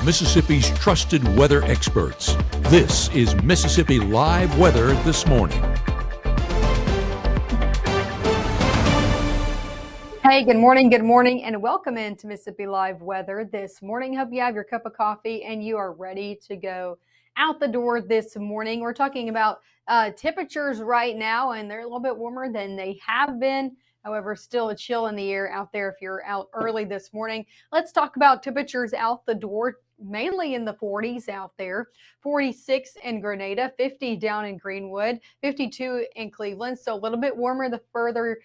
Mississippi's trusted weather experts. This is Mississippi Live Weather This Morning. Hey, good morning, and welcome into Mississippi Live Weather This Morning. Hope you have your cup of coffee and you are ready to go out the door this morning. We're talking about temperatures right now, and they're a little bit warmer than they have been. However, still a chill in the air out there if you're out early this morning. Let's talk about temperatures out the door, mainly in the 40s out there. 46 in Grenada, 50 down in Greenwood, 52 in Cleveland. So a little bit warmer the further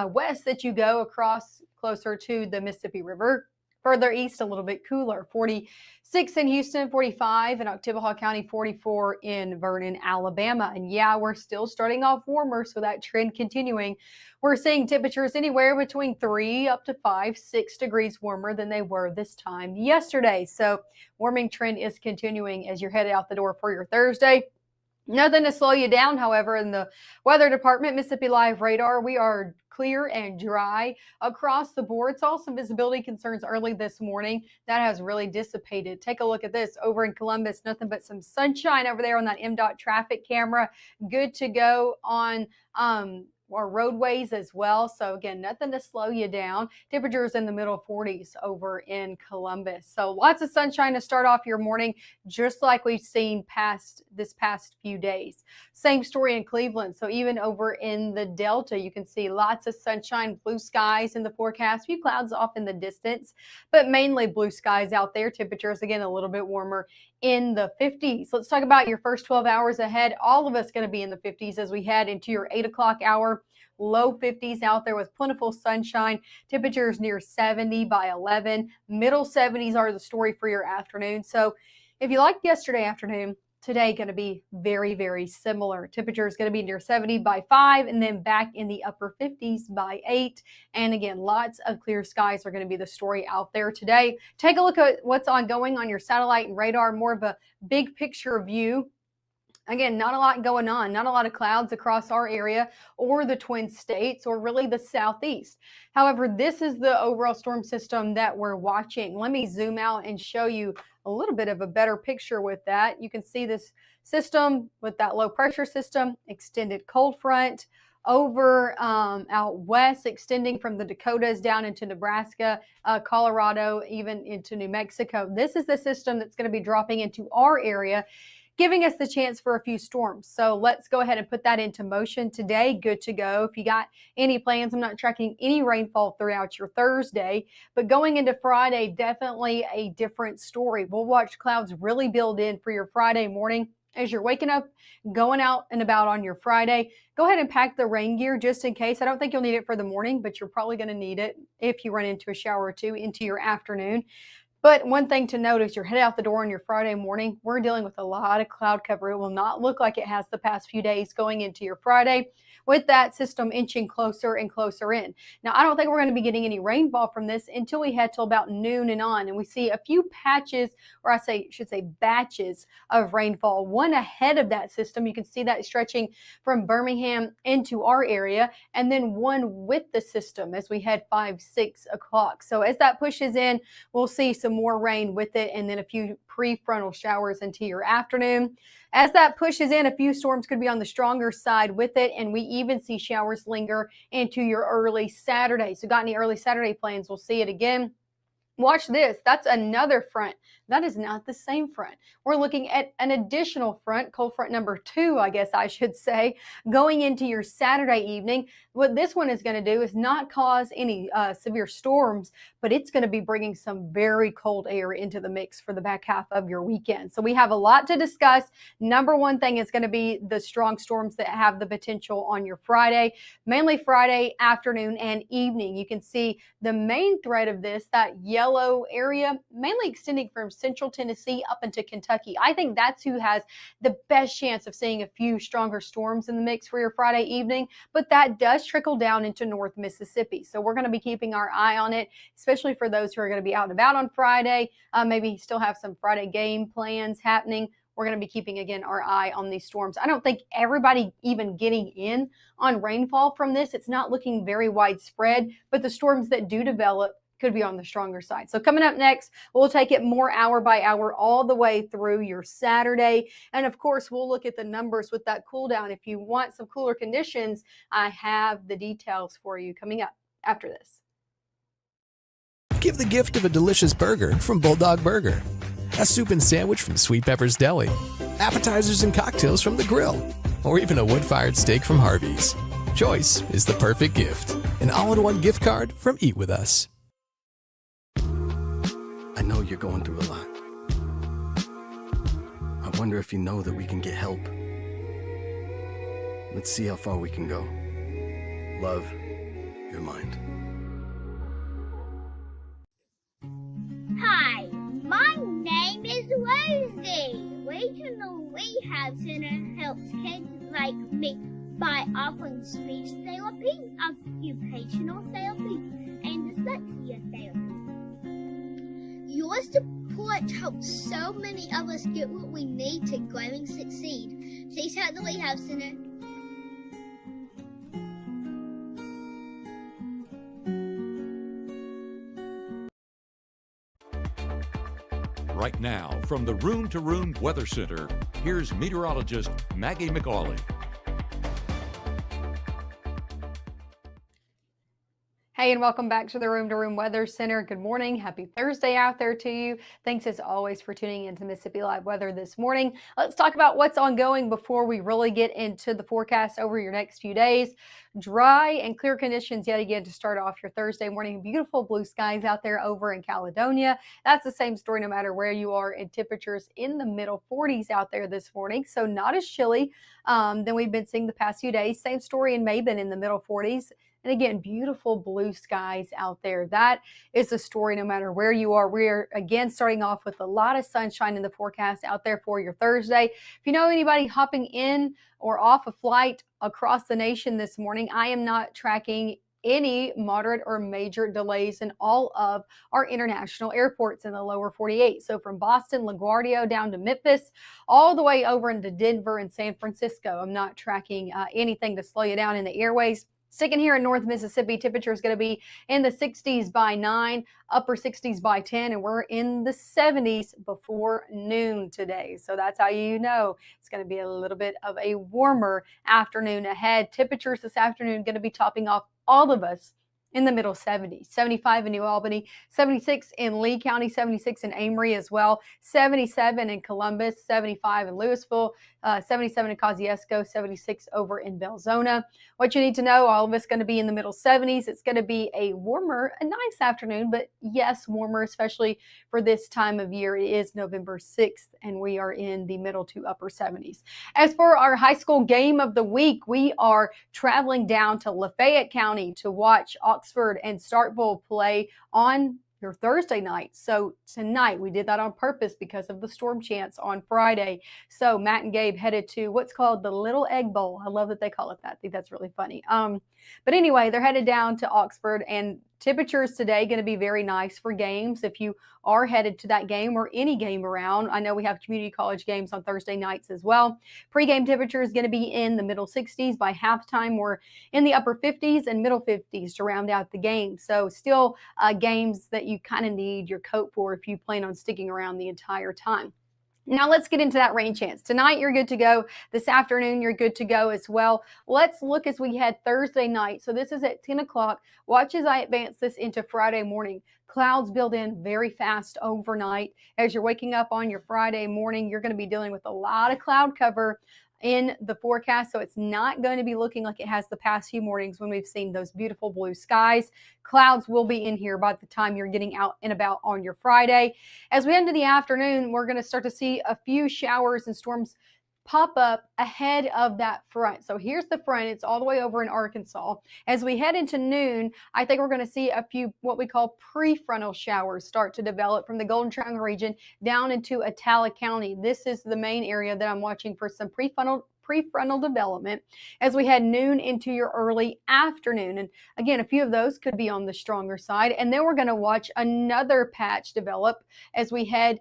west that you go across closer to the Mississippi River. Further east, a little bit cooler. 46 in Houston, 45 in Oktibbeha County, 44 in Vernon, Alabama. And yeah, we're still starting off warmer, so that trend continuing. We're seeing temperatures anywhere between 3 up to 5, 6 degrees warmer than they were this time yesterday. So warming trend is continuing as you're headed out the door for your Thursday. Nothing to slow you down, however, in the weather department, Mississippi Live radar, we are clear and dry across the board. Saw some visibility concerns early this morning. That has really dissipated. Take a look at this over in Columbus. Nothing but some sunshine over there on that MDOT traffic camera. Good to go on our roadways as well. So again, nothing to slow you down. Temperatures in the middle 40s over in Columbus. So lots of sunshine to start off your morning, just like we've seen this past few days. Same story in Cleveland. So even over in the Delta, you can see lots of sunshine, blue skies in the forecast, a few clouds off in the distance, but mainly blue skies out there. Temperatures again a little bit warmer in the 50s. Let's talk about your first 12 hours ahead. All of us going to be in the 50s as we head into your 8 o'clock hour. Low 50s out there with plentiful sunshine. Temperatures near 70 by 11. Middle 70s are the story for your afternoon. So if you liked yesterday afternoon, today going to be very, very similar. Temperature is going to be near 70 by 5 and then back in the upper 50s by 8. And again, lots of clear skies are going to be the story out there today. Take a look at what's ongoing on your satellite and radar, more of a big picture view. Again, not a lot going on, not a lot of clouds across our area or the Twin States or really the Southeast. However, this is the overall storm system that we're watching. Let me zoom out and show you a little bit of a better picture with that. You can see this system with that low pressure system, extended cold front over out west, extending from the Dakotas down into Nebraska, Colorado, even into New Mexico. This is the system that's going to be dropping into our area, giving us the chance for a few storms. So let's go ahead and put that into motion today. Good to go. If you got any plans, I'm not tracking any rainfall throughout your Thursday, but going into Friday, definitely a different story. We'll watch clouds really build in for your Friday morning. As you're waking up, going out and about on your Friday, go ahead and pack the rain gear just in case. I don't think you'll need it for the morning, but you're probably going to need it if you run into a shower or two into your afternoon. But one thing to note is you're headed out the door on your Friday morning. We're dealing with a lot of cloud cover. It will not look like it has the past few days going into your Friday, with that system inching closer and closer in. Now, I don't think we're going to be getting any rainfall from this until we head till about noon and on. And we see a few patches, or I should say batches of rainfall, one ahead of that system. You can see that stretching from Birmingham into our area, and then one with the system as we head 5, 6 o'clock. So as that pushes in, we'll see some more rain with it, and then a few prefrontal showers into your afternoon. As that pushes in, a few storms could be on the stronger side with it, and we even see showers linger into your early Saturday. So got any early Saturday plans? We'll see it again. Watch this. That's another front. That is not the same front. We're looking at an additional front, cold front number 2, I guess I should say, going into your Saturday evening. What this one is going to do is not cause any severe storms, but it's going to be bringing some very cold air into the mix for the back half of your weekend. So we have a lot to discuss. Number one thing is going to be the strong storms that have the potential on your Friday, mainly Friday afternoon and evening. You can see the main thread of this, that yellow area, mainly extending from central Tennessee up into Kentucky. I think that's who has the best chance of seeing a few stronger storms in the mix for your Friday evening, but that does trickle down into North Mississippi. So we're going to be keeping our eye on it, especially for those who are going to be out and about on Friday, maybe still have some Friday game plans happening. We're going to be keeping, again, our eye on these storms. I don't think everybody even getting in on rainfall from this. It's not looking very widespread, but the storms that do develop could be on the stronger side. So coming up next, we'll take it more hour by hour all the way through your Saturday. And of course, we'll look at the numbers with that cool down. If you want some cooler conditions, I have the details for you coming up after this. Give the gift of a delicious burger from Bulldog Burger, a soup and sandwich from Sweet Pepper's Deli, appetizers and cocktails from The Grill, or even a wood-fired steak from Harvey's. Choice is the perfect gift. An all-in-one gift card from Eat With Us. I know you're going through a lot. I wonder if you know that we can get help. Let's see how far we can go. Love, your mind. Hi, my name is Rosie. Regional Rehab Center helps kids like me by offering speech therapy, occupational therapy, and dyslexia therapy. Your support helps so many of us get what we need to grow and succeed. Please help the Rehab Center. Right now, from the Room to Room Weather Center, here's meteorologist Maggie McAuley. Hey, and welcome back to the Room to Room Weather Center. Good morning. Happy Thursday out there to you. Thanks as always for tuning into Mississippi Live Weather this morning. Let's talk about what's ongoing before we really get into the forecast over your next few days. Dry and clear conditions yet again to start off your Thursday morning. Beautiful blue skies out there over in Caledonia. That's the same story no matter where you are, and temperatures in the middle 40s out there this morning. So not as chilly than we've been seeing the past few days. Same story in Mabin in the middle 40s. And again, beautiful blue skies out there. That is the story no matter where you are. We're again starting off with a lot of sunshine in the forecast out there for your Thursday. If you know anybody hopping in or off a flight across the nation this morning, I am not tracking any moderate or major delays in all of our international airports in the lower 48. So from Boston, LaGuardia down to Memphis, all the way over into Denver and San Francisco. I'm not tracking anything to slow you down in the airways. Sticking here in North Mississippi, temperature is going to be in the 60s by 9, upper 60s by 10, and we're in the 70s before noon today. So that's how you know it's going to be a little bit of a warmer afternoon ahead. Temperatures this afternoon going to be topping off all of us in the middle 70s, 75 in New Albany, 76 in Lee County, 76 in Amory as well, 77 in Columbus, 75 in Louisville, 77 in Kosciuszko, 76 over in Belzona. What you need to know, all of us going to be in the middle 70s. It's going to be a warmer, a nice afternoon, but yes, warmer, especially for this time of year. It is November 6th, and we are in the middle to upper 70s. As for our high school game of the week, we are traveling down to Lafayette County to watch Oxford and Starkville play on your Thursday night. So tonight, we did that on purpose because of the storm chance on Friday. So Matt and Gabe headed to what's called the Little Egg Bowl. I love that they call it that. I think that's really funny. But anyway, they're headed down to Oxford, and temperatures today going to be very nice for games. If you are headed to that game or any game around, I know we have community college games on Thursday nights as well. Pre-game temperature is going to be in the middle 60s. By halftime, we're in the upper 50s and middle 50s to round out the game. So still games that you kind of need your coat for if you plan on sticking around the entire time. Now let's get into that rain chance. Tonight, you're good to go. This afternoon, you're good to go as well. Let's look as we head Thursday night. So this is at 10 o'clock. Watch as I advance this into Friday morning. Clouds build in very fast overnight. As you're waking up on your Friday morning, you're going to be dealing with a lot of cloud cover in the forecast, so it's not going to be looking like it has the past few mornings when we've seen those beautiful blue skies. Clouds will be in here by the time you're getting out and about on your Friday. As we head into the afternoon, we're going to start to see a few showers and storms pop up ahead of that front. So here's the front. It's all the way over in Arkansas. As we head into noon, I think we're going to see a few what we call prefrontal showers start to develop from the Golden Triangle region down into Attala County. This is the main area that I'm watching for some prefrontal development as we head noon into your early afternoon. And again, a few of those could be on the stronger side. And then we're going to watch another patch develop as we head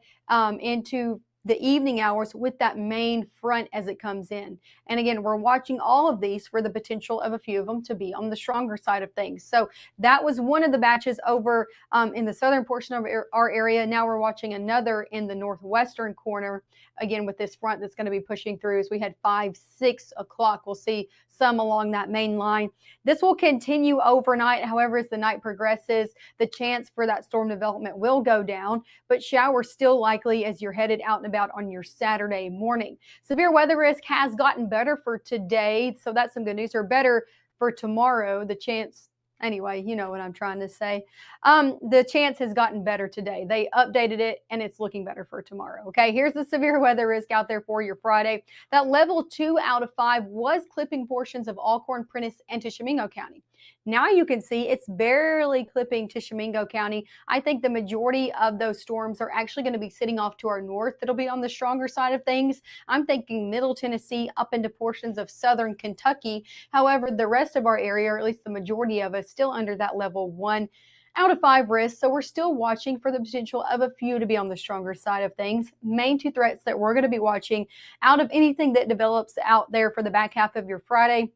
into the evening hours with that main front as it comes in. And again, we're watching all of these for the potential of a few of them to be on the stronger side of things. So that was one of the batches over in the southern portion of our area. Now we're watching another in the northwestern corner, again with this front that's going to be pushing through. As we had 5, 6 o'clock, we'll see some along that main line. This will continue overnight. However, as the night progresses, the chance for that storm development will go down, but showers still likely as you're headed out and about on your Saturday morning. Severe weather risk has gotten better for today, so that's some good news, or better for tomorrow. The chance, anyway, you know what I'm trying to say. The chance has gotten better today. They updated it and it's looking better for tomorrow. Okay, here's the severe weather risk out there for your Friday. That level 2 out of 5 was clipping portions of Alcorn, Prentiss, and Tishomingo County. Now you can see it's barely clipping Tishomingo County. I think the majority of those storms are actually going to be sitting off to our north. That'll be on the stronger side of things. I'm thinking Middle Tennessee up into portions of southern Kentucky. However, the rest of our area, or at least the majority of us, still under that level 1 out of 5 risk. So we're still watching for the potential of a few to be on the stronger side of things. Main 2 threats that we're going to be watching out of anything that develops out there for the back half of your Friday: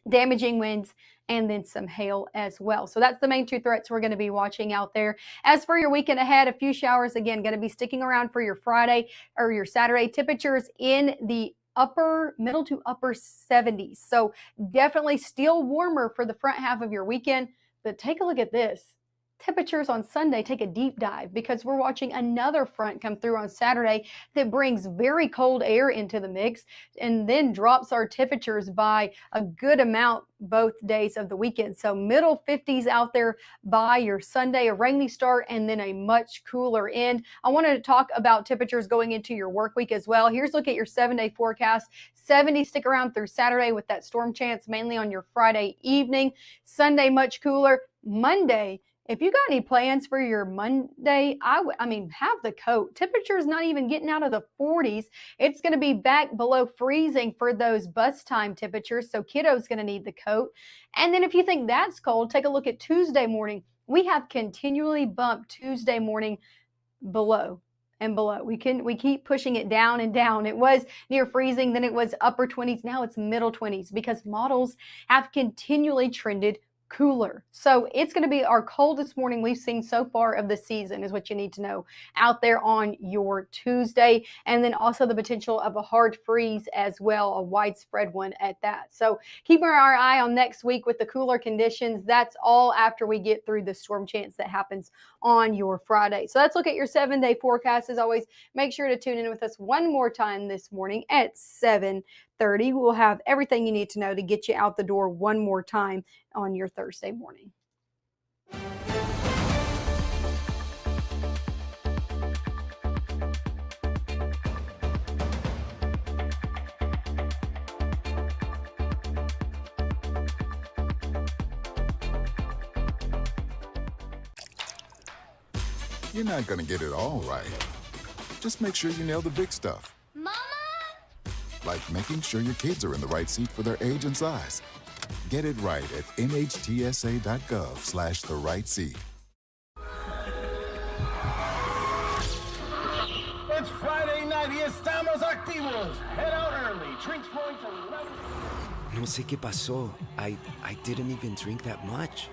damaging winds and then some hail as well. So that's the main 2 threats we're going to be watching out there. As for your weekend ahead, a few showers again going to be sticking around for your Friday or your Saturday. Temperatures in the middle to upper 70s. So definitely still warmer for the front half of your weekend. But take a look at this. Temperatures on Sunday take a deep dive because we're watching another front come through on Saturday that brings very cold air into the mix and then drops our temperatures by a good amount both days of the weekend. So middle 50s out there by your Sunday, a rainy start and then a much cooler end. I wanted to talk about temperatures going into your work week as well. Here's a look at your 7-day forecast. 70 stick around through Saturday with that storm chance mainly on your Friday evening. Sunday much cooler. Monday, if you got any plans for your Monday, I mean, have the coat. Temperature's not even getting out of the 40s. It's going to be back below freezing for those bus time temperatures, so kiddo's going to need the coat. And then if you think that's cold, take a look at Tuesday morning. We have continually bumped Tuesday morning below and below. We keep pushing it down and down. It was near freezing, then it was upper 20s. Now it's middle 20s because models have continually trended cooler. So it's going to be our coldest morning we've seen so far of the season is what you need to know out there on your Tuesday. And then also the potential of a hard freeze as well, a widespread one at that. So keeping our eye on next week with the cooler conditions. That's all after we get through the storm chance that happens on your Friday. So let's look at your 7-day forecast. As always, make sure to tune in with us one more time this morning at 7:30. We'll have everything you need to know to get you out the door one more time on your Thursday morning. You're not gonna get it all right. Just make sure you nail the big stuff. Mama! Like making sure your kids are in the right seat for their age and size. Get it right at nhtsa.gov/the-right-seat. It's Friday night y estamos activos. Head out early. Drinks flowing from 11. No sé qué pasó. I didn't even drink that much.